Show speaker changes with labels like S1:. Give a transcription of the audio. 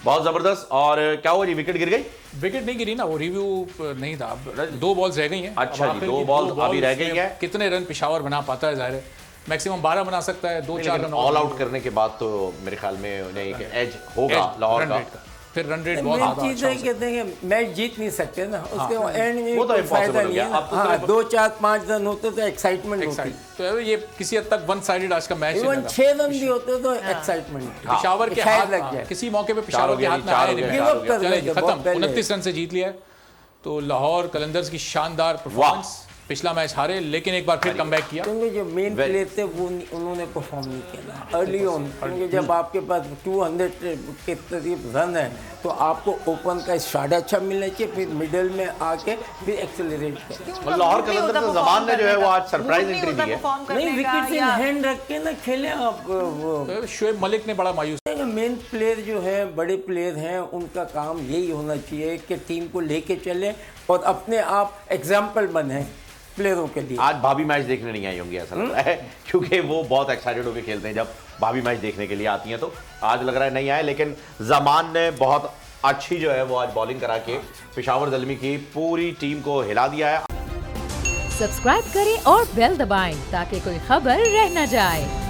S1: बहुत जबरदस्त। और क्या हुआ जी, विकेट गिर गई?
S2: विकेट नहीं गिरी ना, वो रिव्यू नहीं था। 2 बॉल्स रह गई हैं।
S1: अच्छा
S2: अब
S1: जी,
S2: आखिर
S1: 2
S2: की
S1: बॉल
S2: 2
S1: अभी रह
S2: बॉल्स
S1: गई
S2: में
S1: है।
S2: कितने रन पेशावर बना पाता है, जाहिर है मैक्सिमम 12 बना सकता है, 2-4 रन
S1: ऑल आउट करने के बाद तो मेरे ख्याल में उन्हें एक एज होगा लाहौर का।
S2: फिर रन रेट बहुत
S3: मेन
S2: ज्यादा
S3: चीज
S2: अच्छा
S3: है
S2: हो
S3: कहते हैं कि मैच जीत नहीं सकते ना, उसके एंड में
S1: वो तो
S3: कोई
S1: impossible
S3: फायदा
S1: हो
S3: नहीं
S1: गया।
S3: है ना।
S1: अब तो
S3: हाँ,
S1: सिर्फ-
S3: 2 4 5 रन होते तो एक्साइटमेंट होती।
S2: तो ये किसी हद तक 1 साइडेड आज का मैच
S3: इवन 6 रन भी होते तो एक्साइटमेंट
S2: पेशावर के
S3: शायद
S2: हाथ
S3: लग जाए।
S2: किसी मौके पे
S1: चार
S2: पेशावर
S1: हो
S2: के
S1: गया
S2: हाथ
S1: जी,
S2: में
S1: चार
S2: आया
S1: हो गया,
S2: नहीं।
S1: चार हो
S3: गया।
S2: चलिए जी,
S3: बहुत
S2: खत्म।
S3: पहले।
S2: 29 रन से जीत लिया है। तो लाहौर कलंदर्स की शानदार परफॉर्मेंस। पिछला मैच हारे लेकिन एक बार फिर कमबैक किया।
S3: क्योंकि जो मेन प्लेयर थे वो उन्होंने परफॉर्म नहीं किया अर्ली ऑन, क्योंकि जब आपके पास 200 के करीब रन है तो आपको ओपन का स्टार्ट अच्छा मिलना चाहिए, फिर मिडिल में आके फिर एक्सेलरेट करें।
S1: और लाहौर कलंदर से जमान ने जो है वो आज सरप्राइज एंट्री दी है।
S3: नहीं, विकेट इन हैंड रख के ना खेले आप। वो
S2: शोएब मलिक ने बड़ा मायूस।
S3: मेन प्लेयर जो है, बड़े प्लेयर हैं, उनका काम यही होना चाहिए कि टीम को लेके चले और अपने आप एग्जाम्पल बने प्लेयरों के लिए।
S1: आज भाभी मैच देखने नहीं आई होंगी ऐसा लग रहा है, क्योंकि वो बहुत एक्साइटेड होकर खेलते हैं जब भाभी मैच देखने के लिए आती हैं। तो आज लग रहा है नहीं आए, लेकिन जमान ने बहुत अच्छी जो है वो आज बॉलिंग करा के पेशावर ज़ल्मी की पूरी टीम को हिला दिया है।
S4: सब्सक्राइब करें और बेल दबाएं ताकि कोई खबर रह न जाए।